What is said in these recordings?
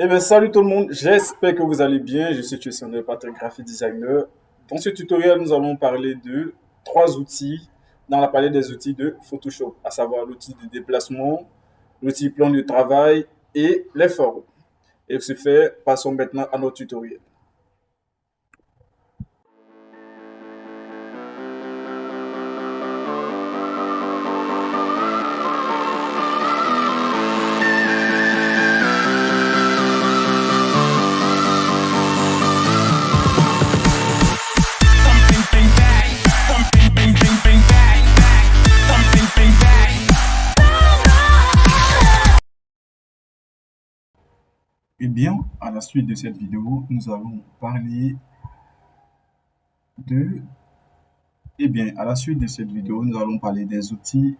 Eh bien, salut tout le monde, j'espère que vous allez bien. Je suis Tchessandre Patrick, graphic designer. Dans ce tutoriel, nous allons parler de trois outils dans la palette des outils de Photoshop, à savoir l'outil de déplacement, l'outil plan de travail et les formes. Et ce fait, passons maintenant à notre tutoriel. Eh bien, à la suite de cette vidéo, nous allons parler de... Eh bien, à la suite de cette vidéo, nous allons parler des outils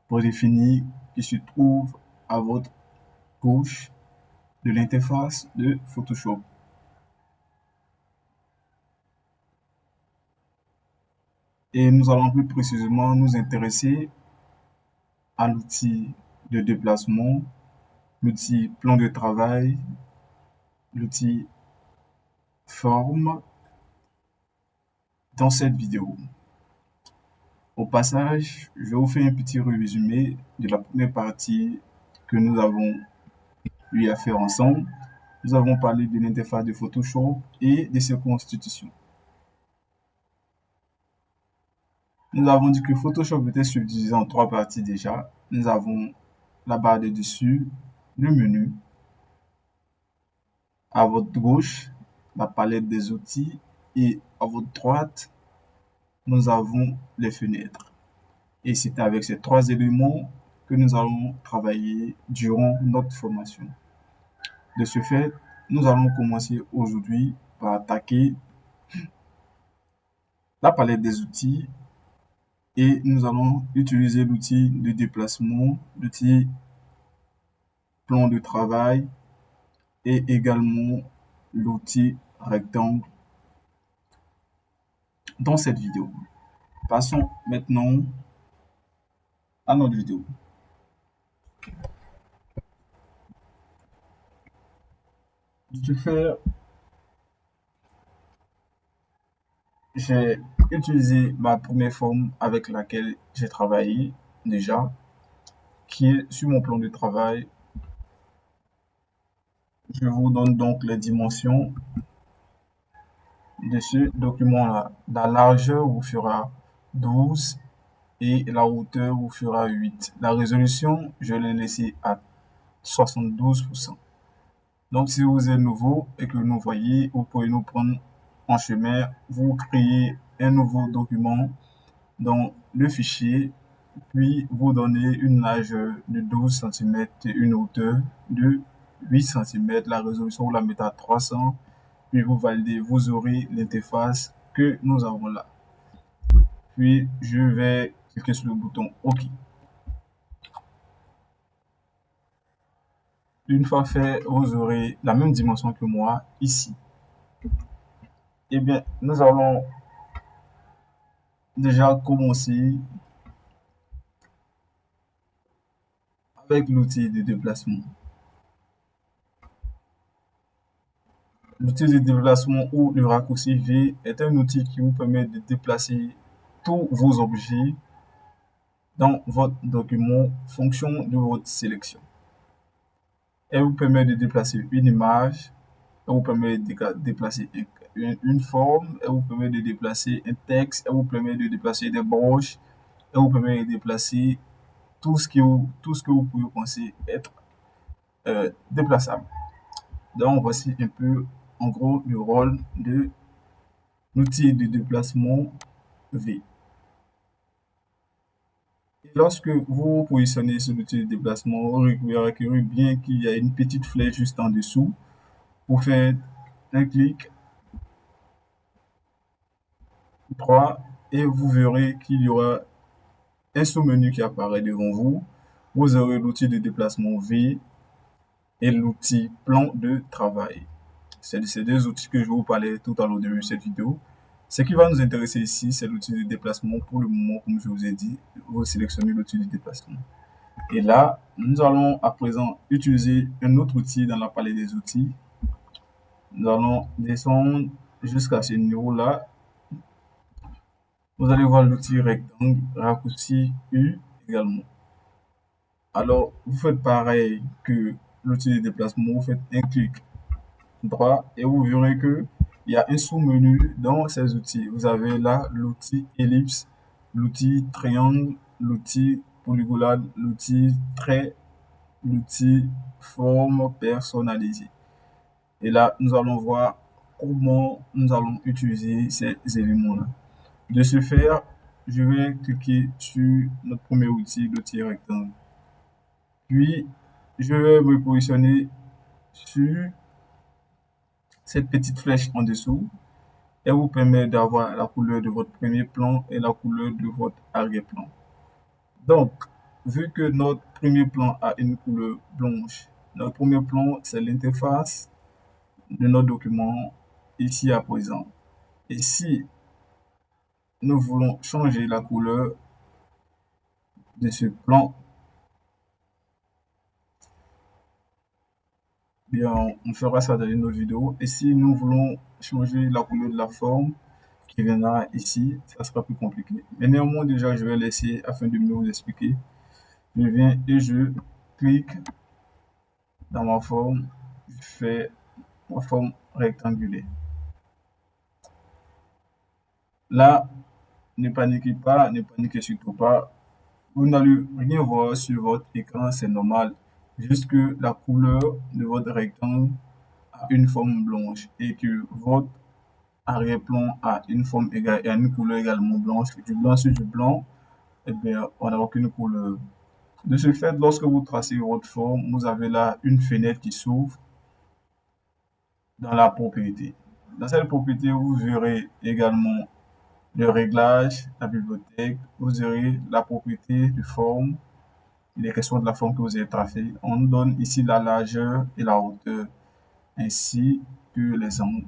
prédéfinis qui se trouvent à votre gauche de l'interface de Photoshop. Et nous allons plus précisément nous intéresser à l'outil de déplacement, l'outil plan de travail, l'outil forme dans cette vidéo. Au passage, je vais vous faire un petit résumé de la première partie que nous avons eu à faire ensemble. Nous avons parlé de l'interface de Photoshop et de ses constitutions. Nous avons dit que Photoshop était subdivisé en trois parties déjà. Nous avons la barre de dessus, le menu, à votre gauche, la palette des outils et à votre droite, nous avons les fenêtres. Et c'est avec ces trois éléments que nous allons travailler durant notre formation. De ce fait, nous allons commencer aujourd'hui par attaquer la palette des outils et nous allons utiliser l'outil de déplacement, l'outil plan de travail et également l'outil rectangle dans cette vidéo. Passons maintenant à notre vidéo. Je vais j'ai utilisé ma première forme avec laquelle j'ai travaillé déjà, qui est sur mon plan de travail. Je vous donne donc les dimensions de ce document-là. La largeur vous fera 12 et la hauteur vous fera 8. La résolution, je l'ai laissée à 72%. Donc, si vous êtes nouveau et que nous voyez, vous pouvez nous prendre en chemin. Vous créez un nouveau document dans le fichier, puis vous donnez une largeur de 12 cm et une hauteur de 8 cm. La résolution, vous la mettez à 300, puis vous validez, vous aurez l'interface que nous avons là. Puis, je vais cliquer sur le bouton OK. Une fois fait, vous aurez la même dimension que moi ici. Eh bien, nous allons déjà commencer avec l'outil de déplacement. L'outil de déplacement ou le raccourci V est un outil qui vous permet de déplacer tous vos objets dans votre document en fonction de votre sélection. Elle vous permet de déplacer une image, elle vous permet de déplacer une forme, elle vous permet de déplacer un texte, elle vous permet de déplacer des broches, elle vous permet de déplacer tout ce que vous pouvez penser être déplaçable. Donc, voici un peu, en gros, le rôle de l'outil de déplacement V. Et lorsque vous positionnez sur l'outil de déplacement, vous remarquerez bien qu'il y a une petite flèche juste en dessous. Vous faites un clic droit et vous verrez qu'il y aura un sous-menu qui apparaît devant vous. Vous aurez l'outil de déplacement V et l'outil plan de travail. C'est ces deux outils que je vous parlais tout à l'heure de cette vidéo. Ce qui va nous intéresser ici, c'est l'outil de déplacement. Pour le moment, comme je vous ai dit, vous sélectionnez l'outil de déplacement. Et là, nous allons à présent utiliser un autre outil dans la palette des outils. Nous allons descendre jusqu'à ce niveau-là. Vous allez voir l'outil rectangle, raccourci U également. Alors, vous faites pareil que l'outil de déplacement, vous faites un clic droit et vous verrez que il y a un sous-menu dans ces outils. Vous avez là l'outil ellipse, l'outil triangle, l'outil polygone, l'outil trait, l'outil forme personnalisée. Et là, nous allons voir comment nous allons utiliser ces éléments-là. De ce faire, je vais cliquer sur notre premier outil, l'outil rectangle. Puis, je vais me positionner sur cette petite flèche en dessous et vous permet d'avoir la couleur de votre premier plan et la couleur de votre arrière-plan. Donc, vu que notre premier plan a une couleur blanche, notre premier plan, c'est l'interface de notre document ici à présent. Et si nous voulons changer la couleur de ce plan, bien, on fera ça dans une autre vidéo. Et si nous voulons changer la couleur de la forme qui viendra ici, ça sera plus compliqué. Mais néanmoins, déjà, je vais laisser afin de mieux vous expliquer. Je viens et je clique dans ma forme. Je fais ma forme rectangulaire. Là, ne paniquez pas, ne paniquez surtout pas. Vous n'allez rien voir sur votre écran, c'est normal. Juste que la couleur de votre rectangle a une forme blanche et que votre arrière-plan a une forme égale et a une couleur également blanche. Du blanc sur du blanc, eh bien, on n'a aucune couleur. De ce fait, lorsque vous tracez votre forme, vous avez là une fenêtre qui s'ouvre dans la propriété. Dans cette propriété, vous verrez également le réglage, la bibliothèque, vous aurez la propriété de forme. Il est question de la forme que vous avez tracée. On nous donne ici la largeur et la hauteur, ainsi que les angles.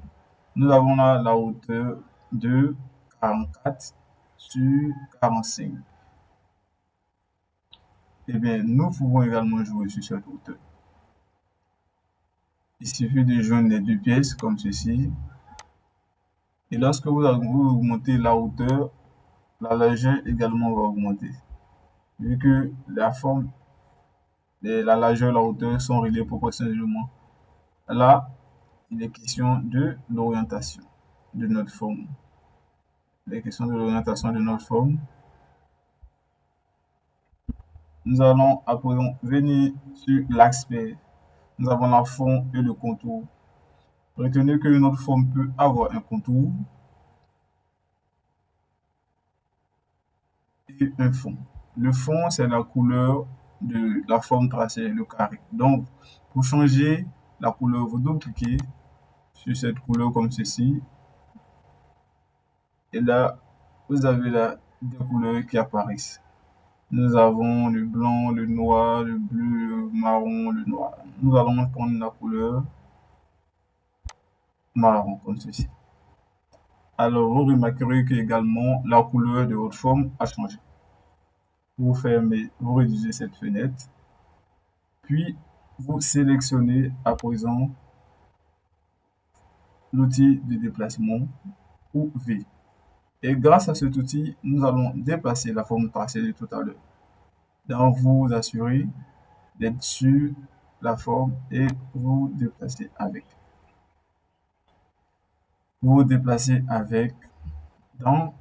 Nous avons là la hauteur de 44 sur 45. Eh bien, nous pouvons également jouer sur cette hauteur. Il suffit de joindre les deux pièces comme ceci. Et lorsque vous augmentez la hauteur, la largeur également va augmenter. Vu que la forme, la largeur et la hauteur sont reliées proportionnellement. Là, il est question de l'orientation de notre forme. Les questions de l'orientation de notre forme. Nous allons à présent venir sur l'aspect. Nous avons la forme et le contour. Retenez que notre forme peut avoir un contour et un fond. Le fond, c'est la couleur de la forme tracée, le carré. Donc, pour changer la couleur, vous double-cliquez sur cette couleur comme ceci. Et là, vous avez là des couleurs qui apparaissent. Nous avons le blanc, le noir, le bleu, le marron, le noir. Nous allons prendre la couleur marron comme ceci. Alors, vous remarquerez que également la couleur de votre forme a changé. Vous fermez, vous réduisez cette fenêtre, puis vous sélectionnez à présent l'outil de déplacement ou V. Et grâce à cet outil, nous allons déplacer la forme tracée de tout à l'heure. Donc, vous vous assurez d'être sur la forme et vous déplacez avec. Vous vous déplacez avec dans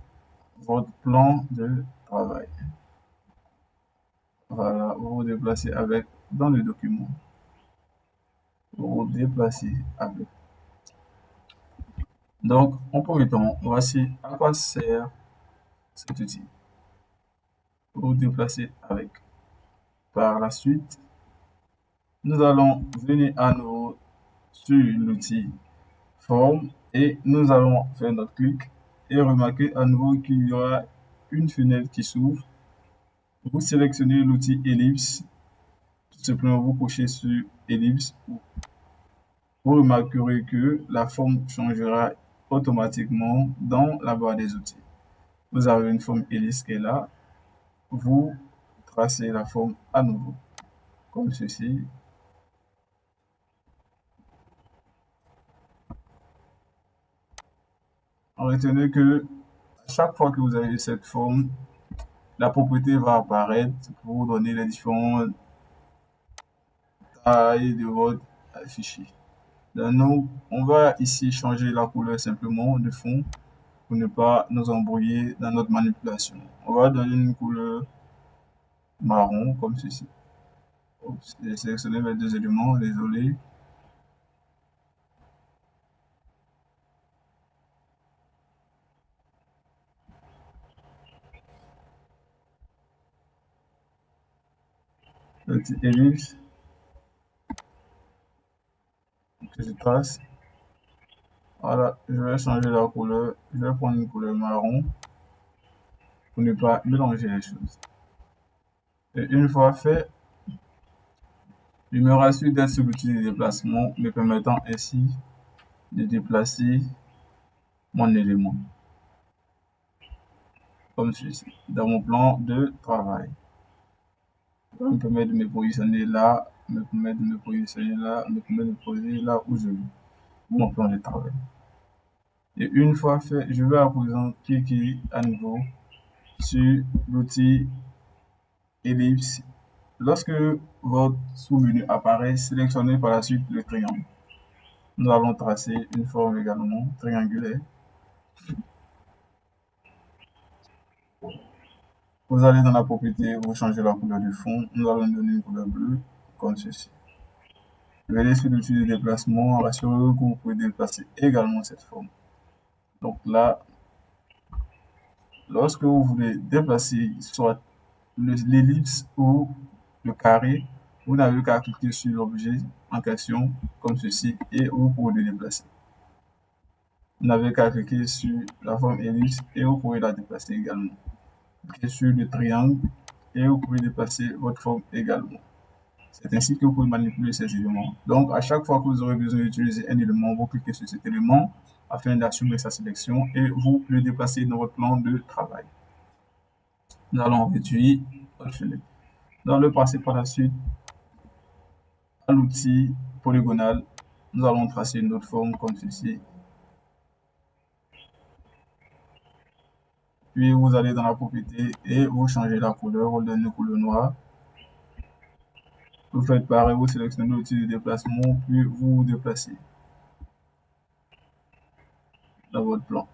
votre plan de travail. Voilà, vous vous déplacez avec dans le document. Vous vous déplacez avec. Donc, en premier temps, voici à quoi sert cet outil. Vous vous déplacez avec. Par la suite, nous allons venir à nouveau sur l'outil forme et nous allons faire notre clic et remarquer à nouveau qu'il y aura une fenêtre qui s'ouvre. Vous sélectionnez l'outil ellipse, tout simplement vous cochez sur ellipse. Vous remarquerez que la forme changera automatiquement dans la barre des outils. Vous avez une forme ellipse qui est là. Vous tracer la forme à nouveau, comme ceci. Retenez que chaque fois que vous avez cette forme, la propriété va apparaître pour vous donner les différentes tailles de votre fichier. Donc, nous, on va ici changer la couleur simplement de fond pour ne pas nous embrouiller dans notre manipulation. On va donner une couleur marron comme ceci. Oups, j'ai sélectionné mes deux éléments, désolé. Le petit ellipse que je trace. Voilà, je vais changer la couleur. Je vais prendre une couleur marron pour ne pas mélanger les choses. Et une fois fait, il me rassure d'être sur l'outil de déplacement, me permettant ainsi de déplacer mon élément, comme ceci, dans mon plan de travail. Ça me permet de me positionner là, me permet de me positionner là, me permet de me poser là où je veux, mon plan de travail. Et une fois fait, je vais à présent cliquer à nouveau sur l'outil ellipse. Lorsque votre sous-menu apparaît, sélectionnez par la suite le triangle. Nous allons tracer une forme également triangulaire. Vous allez dans la propriété, vous changez la couleur du fond. Nous allons donner une couleur bleue, comme ceci. Je vais aller sur l'outil de déplacement, rassurez-vous que vous pouvez déplacer également cette forme. Donc là, lorsque vous voulez déplacer soit l'ellipse ou le carré, vous n'avez qu'à cliquer sur l'objet en question, comme ceci, et vous pouvez le déplacer. Vous n'avez qu'à cliquer sur la forme ellipse et vous pouvez la déplacer également. Cliquez sur le triangle et vous pouvez déplacer votre forme également. C'est ainsi que vous pouvez manipuler ces éléments. Donc, à chaque fois que vous aurez besoin d'utiliser un élément, vous cliquez sur cet élément afin d'assumer sa sélection et vous le déplacez dans votre plan de travail. Nous allons réduire notre fenêtre. Nous allons passer par la suite à l'outil polygonal. Nous allons tracer une autre forme comme ceci. Puis vous allez dans la propriété et vous changez la couleur, vous donnez une couleur noire. Vous faites pareil, vous sélectionnez l'outil de déplacement, puis vous vous déplacez dans votre plan.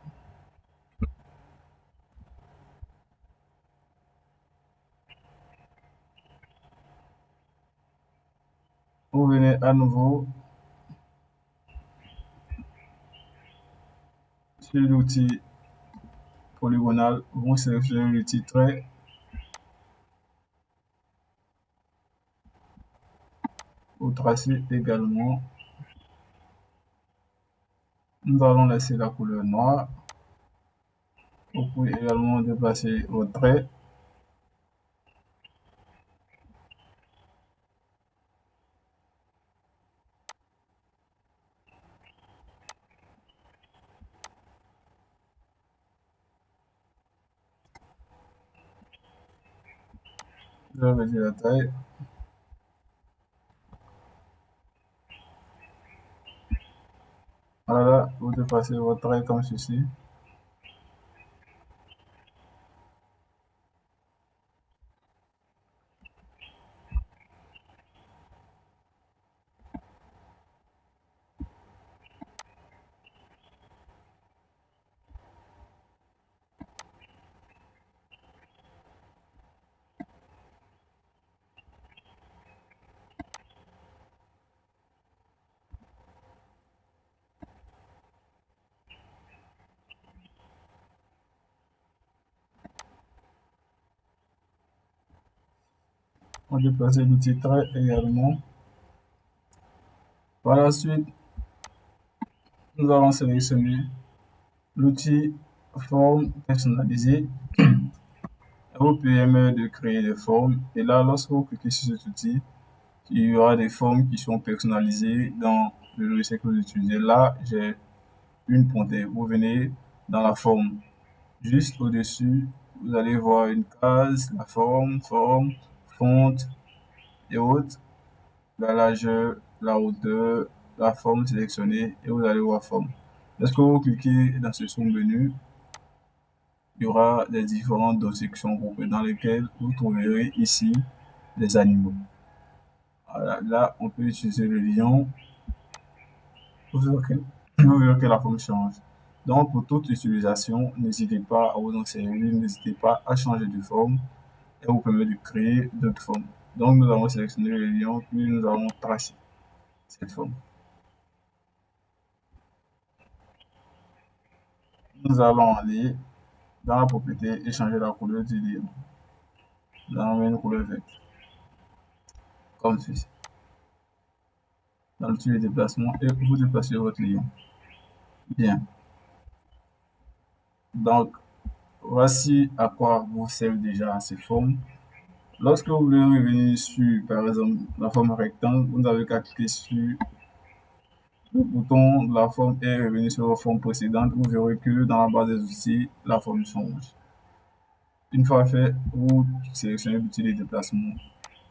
Vous venez à nouveau sur l'outil polygonal, vous sélectionnez l'outil trait. Vous tracez également. Nous allons laisser la couleur noire. Vous pouvez également déplacer vos traits. Je vais réduire la taille. Voilà, vous déplacez votre trait comme ceci. On déplace l'outil trait également. Par la suite, nous allons sélectionner l'outil forme personnalisée. Vous permet de créer des formes. Et là, lorsque vous cliquez sur cet outil, il y aura des formes qui sont personnalisées dans le logiciel que vous utilisez. Là, j'ai une pointée. Vous venez dans la forme. Juste au-dessus, vous allez voir une case, la forme, forme. fonte et autres, la largeur, la hauteur, la forme sélectionnée et vous allez voir forme. Lorsque vous cliquez dans ce sous-menu, il y aura les différentes sections groupées dans lesquelles vous trouverez ici les animaux. Voilà, là, on peut utiliser le lion. Vous verrez que la forme change. Donc, pour toute utilisation, n'hésitez pas à vous en servir, n'hésitez pas à changer de forme et vous permet de créer d'autres formes. Donc, nous avons sélectionné le lion, puis nous allons tracer cette forme. Nous allons aller dans la propriété et changer la couleur du lion. Nous allons mettre une couleur verte, comme ceci. Dans l'outil de déplacement et vous déplacez votre lion. Bien. Donc, voici à quoi vous servent déjà ces formes. Lorsque vous voulez revenir sur, par exemple, la forme rectangle, vous n'avez qu'à cliquer sur le bouton de la forme et revenir sur la forme précédente. Vous verrez que dans la barre des outils, la forme change. Une fois fait, vous sélectionnez l'outil de déplacement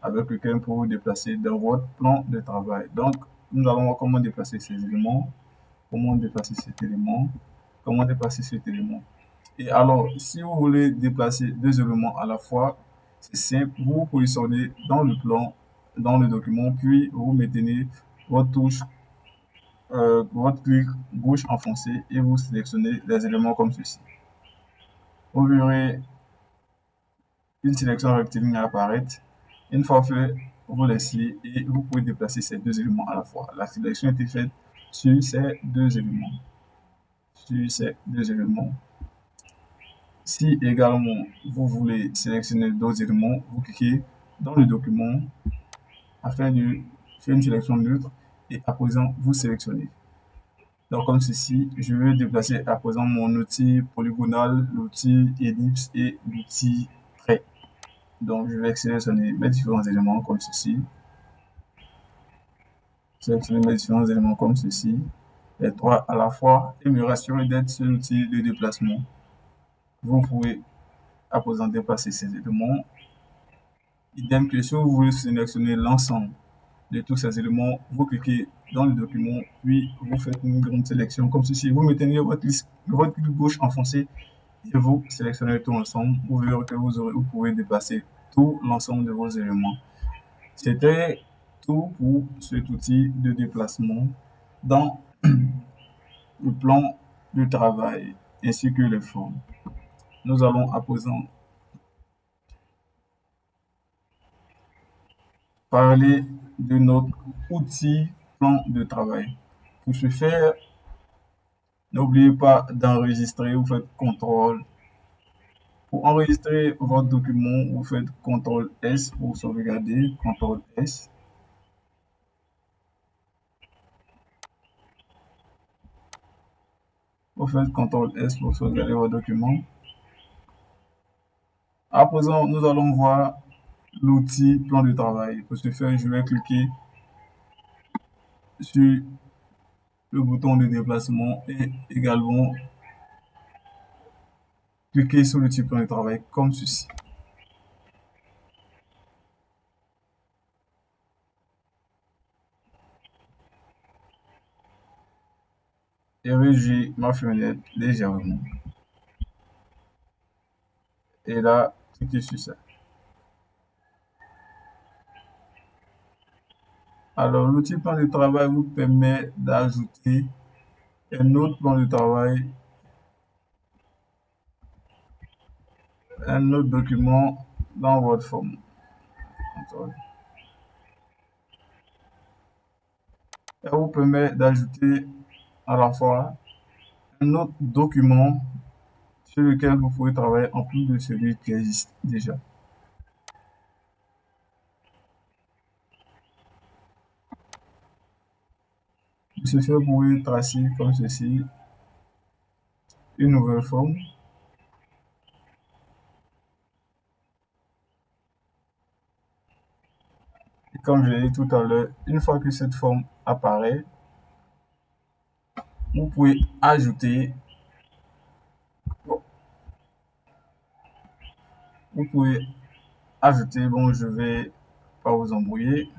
avec lequel vous pouvez vous déplacer dans votre plan de travail. Donc, nous allons voir comment déplacer ces éléments, comment déplacer cet élément, comment déplacer cet élément. Et alors, si vous voulez déplacer deux éléments à la fois, c'est simple, vous vous positionnez dans le plan, dans le document, puis vous maintenez votre touche, votre clic gauche enfoncé et vous sélectionnez les éléments comme ceci. Vous verrez une sélection rectiligne apparaître. Une fois fait, vous laissez et vous pouvez déplacer ces deux éléments à la fois. La sélection a été faite sur ces deux éléments. Sur ces deux éléments. Si également vous voulez sélectionner d'autres éléments, vous cliquez dans le document afin de faire une sélection neutre et à présent vous sélectionnez. Donc comme ceci, je vais déplacer à présent mon outil polygonal, l'outil ellipse et l'outil trait. Donc je vais sélectionner mes différents éléments comme ceci. Sélectionner mes différents éléments comme ceci, les trois à la fois et me rassurer d'être sur l'outil de déplacement. Vous pouvez à présent déplacer ces éléments. Idem que si vous voulez sélectionner l'ensemble de tous ces éléments, vous cliquez dans le document, puis vous faites une grande sélection comme ceci. Vous mettez votre clic gauche enfoncé et vous sélectionnez tout ensemble. Vous verrez que vous pouvez déplacer tout l'ensemble de vos éléments. C'était tout pour cet outil de déplacement dans le plan de travail ainsi que les formes. Nous allons à présent parler de notre outil plan de travail. Pour ce faire, n'oubliez pas d'enregistrer, vous faites CTRL. Pour enregistrer votre document, vous faites CTRL S pour sauvegarder, CTRL S. Vous faites CTRL S pour sauvegarder votre document. À présent, nous allons voir l'outil plan de travail. Pour ce faire, je vais cliquer sur le bouton de déplacement et également cliquer sur l'outil plan de travail comme ceci. Et réduire ma fenêtre légèrement. Et là, cliquez sur ça. Alors, l'outil plan de travail vous permet d'ajouter un autre plan de travail, un autre document dans votre forme. Elle vous permet d'ajouter à la fois un autre document sur lequel vous pouvez travailler en plus de celui qui existe déjà. De ce fait, vous pouvez tracer comme ceci une nouvelle forme. Et comme je l'ai dit tout à l'heure, une fois que cette forme apparaît, vous pouvez ajouter, vous pouvez Ajouter, bon, je vais pas vous embrouiller.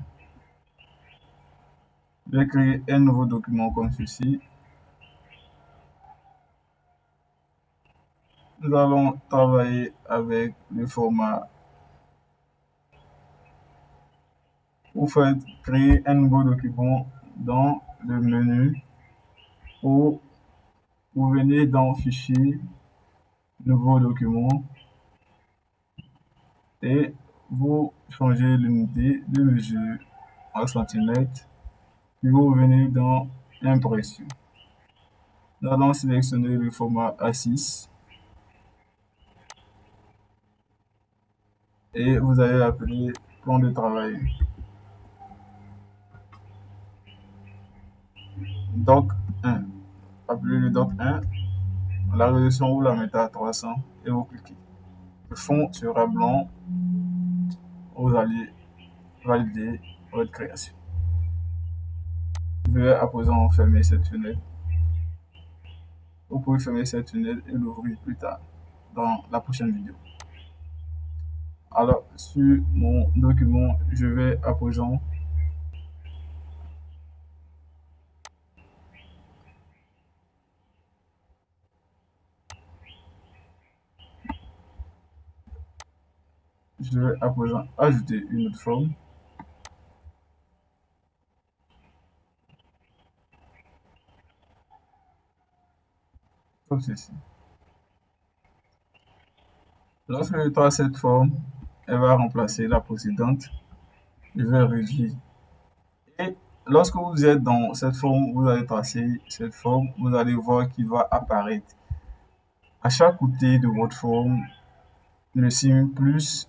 Je vais créer un nouveau document comme ceci. Nous allons travailler avec le format. Vous faites créer un nouveau document dans le menu ou vous venez dans Fichier, Nouveau document et vous changez l'unité de mesure en centimètres. Puis vous venez dans Impression. Nous allons sélectionner le format A6 et vous allez l'appeler plan de travail. Doc 1. Appelez le Doc 1. La résolution, vous la mettez à 300 et vous cliquez. Le fond sera blanc. Vous allez valider votre création. Je vais à présent fermer cette fenêtre. Vous pouvez fermer cette fenêtre et l'ouvrir plus tard dans la prochaine vidéo. Alors, sur mon document, je vais à présent ajouter une autre forme. Comme ceci. Lorsque je trace cette forme, elle va remplacer la précédente. Je vais réduire. Et lorsque vous êtes dans cette forme, vous allez tracer cette forme, vous allez voir qu'il va apparaître à chaque côté de votre forme le signe plus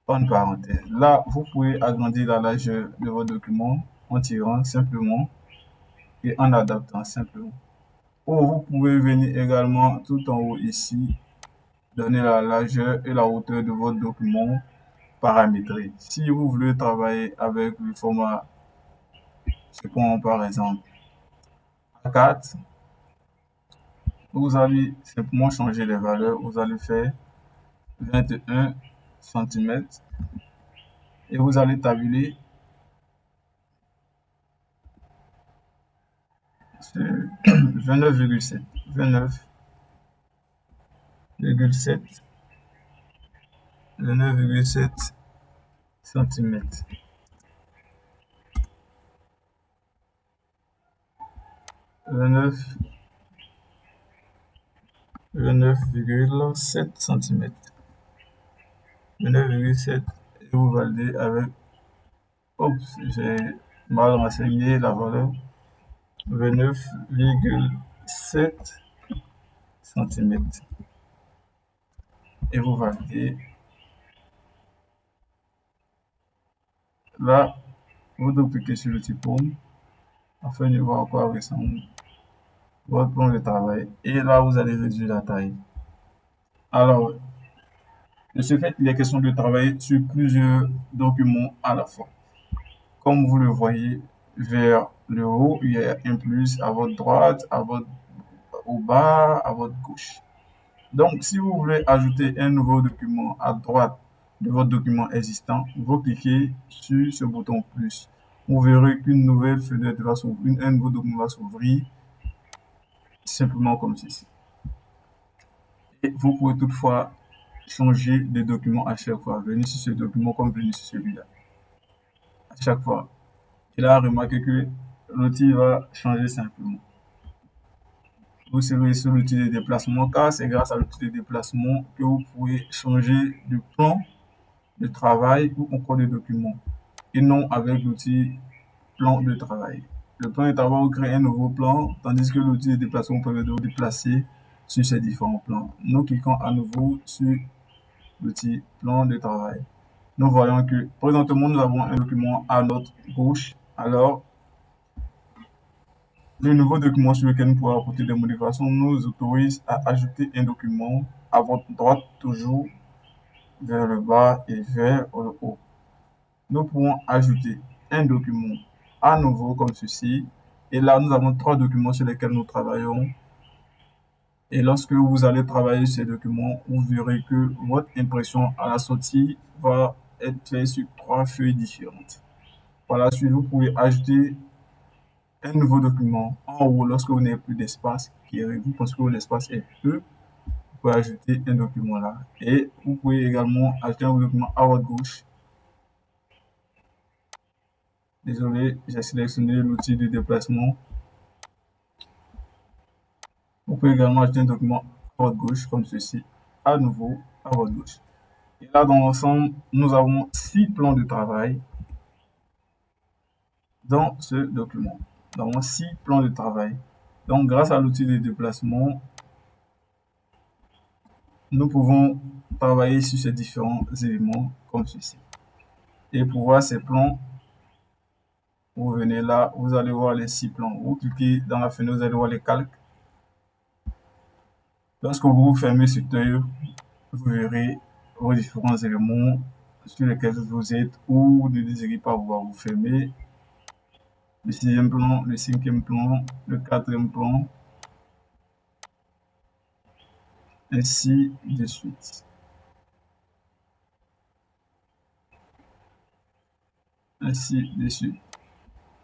en parenthèse. Là, vous pouvez agrandir la largeur de votre document en tirant simplement et en adaptant simplement. Ou vous pouvez venir également tout en haut ici, donner la largeur et la hauteur de votre document paramétré. Si vous voulez travailler avec le format, je prends par exemple A4, vous allez simplement changer les valeurs. Vous allez faire 21 cm et vous allez tabuler sur 29,7 cm. 29,7 cm. 29,7 et vous validez avec, oups, j'ai mal renseigné la valeur, 29,7 cm et vous validez. Là, vous double-cliquez sur le petit paume afin de voir à quoi ressemble votre plan de travail et là vous allez réduire la taille. Alors, de ce fait, il est question de travailler sur plusieurs documents à la fois. Comme vous le voyez vers le haut, il y a un plus à votre droite, au bas, à votre gauche. Donc, si vous voulez ajouter un nouveau document à droite de votre document existant, vous cliquez sur ce bouton plus. Vous verrez qu'une nouvelle fenêtre va s'ouvrir, un nouveau document va s'ouvrir, simplement comme ceci. Et vous pouvez toutefois changer de document à chaque fois. Venir sur ce document comme venir sur celui-là. À chaque fois. Et là, remarquez que l'outil va changer simplement. Vous serez sur l'outil de déplacement car c'est grâce à l'outil de déplacement que vous pouvez changer de plan de travail ou encore de document et non avec l'outil plan de travail. Le plan de travail vous crée un nouveau plan tandis que l'outil de déplacement permet de vous déplacer sur ces différents plans. Nous cliquons à nouveau sur l'outil plan de travail. Nous voyons que présentement nous avons un document à notre gauche. Alors, le nouveau document sur lequel nous pouvons apporter des modifications nous autorise à ajouter un document à votre droite, toujours vers le bas et vers le haut. Nous pouvons ajouter un document à nouveau comme ceci. Et là, nous avons trois documents sur lesquels nous travaillons. Et lorsque vous allez travailler ces documents, vous verrez que votre impression à la sortie va être faite sur 3 feuilles différentes. Par la suite, vous pouvez ajouter un nouveau document en haut lorsque vous n'avez plus d'espace, vous pensez que l'espace est peu, vous pouvez ajouter un document là. Et vous pouvez également ajouter un document à votre gauche. Désolé, j'ai sélectionné l'outil de déplacement. Vous pouvez également ajouter un document à votre gauche, comme ceci, à nouveau à votre gauche. Et là, dans l'ensemble, nous avons 6 plans de travail dans ce document. Nous avons 6 plans de travail. Donc, grâce à l'outil de déplacement, nous pouvons travailler sur ces différents éléments comme ceci. Et pour voir ces plans, vous venez là, vous allez voir les 6 plans. Vous cliquez dans la fenêtre, vous allez voir les calques. Lorsque vous fermez cette œil, vous verrez vos différents éléments sur lesquels vous êtes ou vous ne désirez pas voir. Vous fermez le 6e plan, le 5e plan, le 4e plan, ainsi de suite. Ainsi de suite.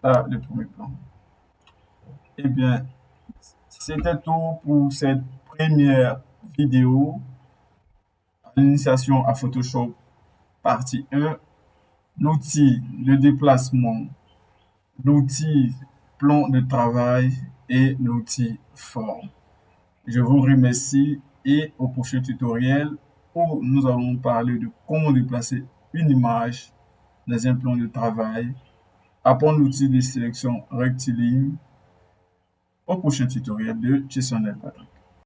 Ah, le premier plan. Eh bien, c'était tout pour cette première vidéo. L'initiation à Photoshop, partie 1. L'outil de déplacement, l'outil plan de travail et l'outil forme. Je vous remercie et au prochain tutoriel où nous allons parler de comment déplacer une image dans un plan de travail, apprendre l'outil de sélection rectiligne au prochain tutoriel de Gestionnaire Patrick.